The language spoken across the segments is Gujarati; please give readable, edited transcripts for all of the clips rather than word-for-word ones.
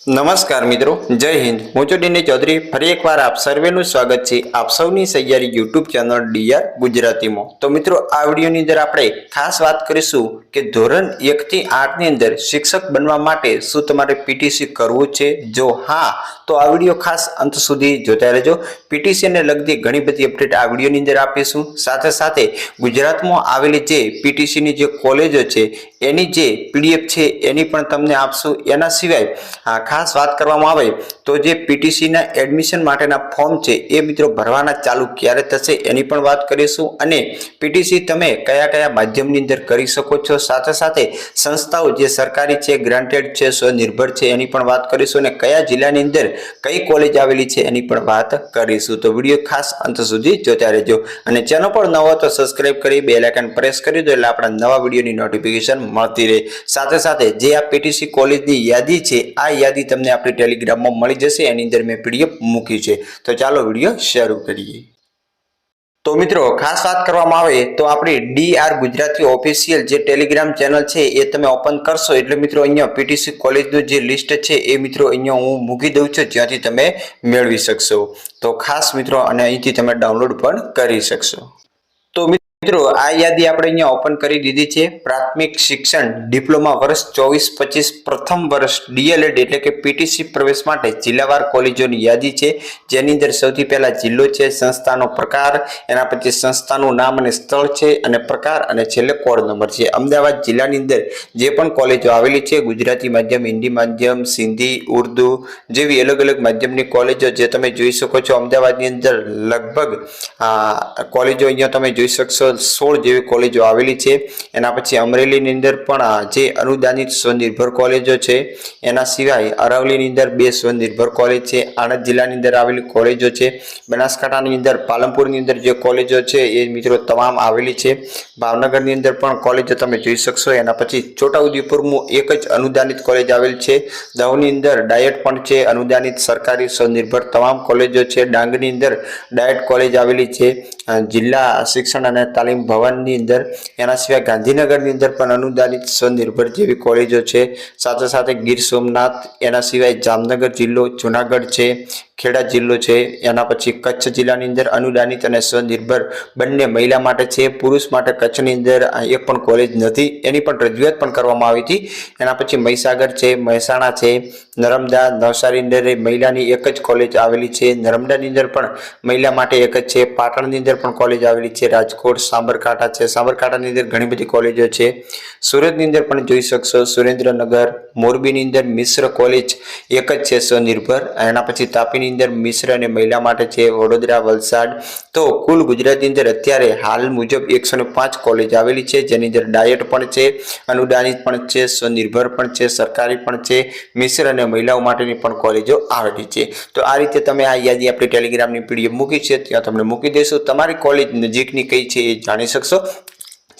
નમસ્કાર મિત્રો, જય હિન્દ। હું છું ડીની ચૌધરી। ફરી એકવાર આપ સર્વેનું સ્વાગત છે આપ સૌની સૈયારી યુટ્યુબ ચેનલ ડીઆર ગુજરાતીમાં। તો મિત્રો, આ વિડીયોની અંદર આપણે ખાસ વાત કરીશું કે ધોરણ 1 થી 8 ની અંદર શિક્ષક બનવા માટે શું તમારે પીટીસી કરવું છે? જો હા, તો આ વિડીયો ખાસ અંત સુધી જોતા રહેજો। પીટીસી ને લગતી ઘણી બધી અપડેટ આ વિડીયોની અંદર આપીશું। સાથે સાથે ગુજરાતમાં આવેલી જે પીટીસી ની જે કોલેજો છે એની જે પીડીએફ છે એની પણ તમને આપશું। એના સિવાય ખાસ વાત કરવામાં આવે તો જે પીટીસી ના એડમિશન માટેના ફોર્મ છે એ મિત્રો ભરવાના ચાલુ ક્યારે થશે એની પણ વાત કરીશું। અને પીટીસી તમે કયા કયા માધ્યમની અંદર કરી શકો છો, સાથે સાથે સંસ્થાઓ જે સરકારી છે, ગ્રાન્ટેડ છે, સ્વનિર્ભર છે એની પણ વાત કરીશું। અને કયા જિલ્લાની અંદર કઈ કોલેજ આવેલી છે એની પણ વાત કરીશું। તો વિડીયો ખાસ અંત સુધી જોતા રહેજો। અને ચેનલ પર નવો તો સબસ્ક્રાઇબ કરી બેલ આઇકન પ્રેસ કરી દો એટલે આપણા નવા વિડીયોની નોટિફિકેશન મળતી રહે। સાથે સાથે જે આ પીટીસી કોલેજની યાદી છે આ યાદી તમને આપણી ટેલિગ્રામમાં મળી જશે। એની અંદર મેં પીડીએફ મૂકી છે। તો ચાલો વિડીયો શરૂ કરીએ। તો મિત્રો, ખાસ વાત કરવામાં આવે તો આપણી ડીઆર ગુજરાતી ઓફિશિયલ જે ટેલિગ્રામ ચેનલ છે એ તમે ઓપન કરશો એટલે મિત્રો અહીંયા પીટીસી કોલેજનું જે લિસ્ટ છે એ મિત્રો અહીંયા હું મૂકી દઉં છું, જ્યાંથી તમે મેળવી શકશો। તો ખાસ મિત્રો, અને અહીંથી તમે ડાઉનલોડ પણ કરી શકશો। તો મિત્રો, આ યાદી આપણે અહીંયા ઓપન કરી દીધી છે। પ્રાથમિક શિક્ષણ ડિપ્લોમા વર્ષ 24-25 પ્રથમ વર્ષ ડીએલએડ એટલે કે પીટીસી પ્રવેશ માટે જિલ્લાવાર કોલેજોની યાદી છે, જેની અંદર સૌથી પહેલા જિલ્લો છે, સંસ્થાનો પ્રકાર, એના પછી સંસ્થાનું નામ અને સ્થળ છે, અને પ્રકાર, અને છેલ્લે કોડ નંબર છે। અમદાવાદ જિલ્લાની અંદર જે પણ કોલેજો આવેલી છે, ગુજરાતી માધ્યમ, હિન્દી માધ્યમ, સિંધી, ઉર્દુ જેવી અલગ અલગ માધ્યમની કોલેજો જે તમે જોઈ શકો છો। અમદાવાદની અંદર લગભગ કોલેજો અહીંયા તમે જોઈ શકશો 16 જેવી કોલેજો આવેલી છે। એના પછી અમરેલીની અંદર પણ જે અનુદાનિત સ્વનિર્ભર કોલેજો છે, એના સિવાય અરવલ્લીની અંદર 2 સ્વનિર્ભર કોલેજ છે। આણંદ જિલ્લાની અંદર આવેલી કોલેજો છે। બનાસકાંઠાની અંદર પાલનપુરની અંદર જે કોલેજો છે એ મિત્રો તમામ આવેલી છે। ભાવનગરની અંદર પણ કોલેજો તમે જોઈ શકશો। એના પછી છોટાઉદેપુરમાં એક જ અનુદાનિત કોલેજ આવેલી છે। દાહોદની અંદર ડાયટ પણ છે, અનુદાનિત સરકારી સ્વનિર્ભર તમામ કોલેજો છે। ડાંગની અંદર ડાયટ કોલેજ આવેલી છે, જિલ્લા શિક્ષણ અને તાલીમ ભવનની અંદર। એના સિવાય ગાંધીનગરની અંદર પણ અનુદાનિત સ્વનિર્ભર જેવી કોલેજો છે। સાથે સાથે ગીર સોમનાથ, એના સિવાય જામનગર જિલ્લો, જુનાગઢ છે, ખેડા જિલ્લો છે। એના પછી કચ્છ જિલ્લાની અંદર અનુદાનિત અને સ્વનિર્ભર બંને મહિલા માટે છે। પુરુષ માટે કચ્છની અંદર એક પણ કોલેજ નથી, એની પણ રજૂઆત પણ કરવામાં આવી હતી। એના પછી મહીસાગર છે, મહેસાણા છે, નર્મદા, નવસારીની અંદર મહિલાની એક જ કોલેજ આવેલી છે। નર્મદાની અંદર પણ મહિલા માટે એક જ છે। પાટણની અંદર પણ કોલેજ આવેલી છે। રાજકોટ, સાબરકાંઠા છે, સાબરકાંઠાની અંદર ઘણી બધી કોલેજો છે। સુરતની અંદર પણ જોઈ શકશો, સુરેન્દ્રનગર, મોરબીની અંદર મિશ્ર કોલેજ એક જ છે સ્વનિર્ભર। એના પછી તાપીની અંદર મિશ્ર અને મહિલા માટે છે। વડોદરા, વલસાડ। તો કુલ ગુજરાતની અંદર અત્યારે હાલ મુજબ 105 કોલેજ આવેલી છે, જેની અંદર ડાયટ પણ છે, અનુદાનિત પણ છે, સ્વનિર્ભર પણ છે, સરકારી પણ છે, મિશ્ર અને મહિલાઓ માટેની પણ કોલેજો આવેલી છે। તો આ રીતે તમે આ યાદી આપણી ટેલિગ્રામની પીડીએફ મૂકી છે, ત્યાં તમને મૂકી દઈશું। તમારી કોલેજ નજીકની કઈ છે એ જાણી શકશો।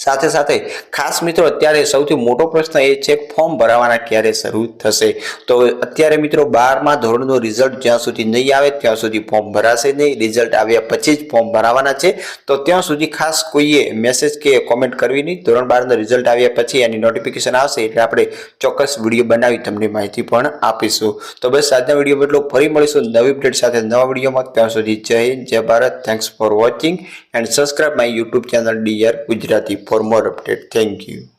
સાથે સાથે ખાસ મિત્રો, અત્યારે સૌથી મોટો પ્રશ્ન એ છે ફોર્મ ભરાવાના ક્યારે શરૂ થશે? તો અત્યારે મિત્રો 12મા ધોરણનું રિઝલ્ટ જ્યાં સુધી નહીં આવે ત્યાં સુધી ફોર્મ ભરાશે નહીં। રિઝલ્ટ આવ્યા પછી જ ફોર્મ ભરાવાના છે। તો ત્યાં સુધી ખાસ કોઈએ મેસેજ કે કોમેન્ટ કરવી નહીં। ધોરણ 12નું રિઝલ્ટ આવ્યા પછી એની નોટિફિકેશન આવશે એટલે આપણે ચોક્કસ વિડીયો બનાવી તમને માહિતી પણ આપીશું। તો બસ આજના વિડીયો એટલો, ફરી મળીશું નવી અપડેટ સાથે નવા વિડીયોમાં। ત્યાં સુધી જય હિન્દ, જય Bharat. Thanks for watching and subscribe my YouTube channel DR Gujarati for more update. Thank you.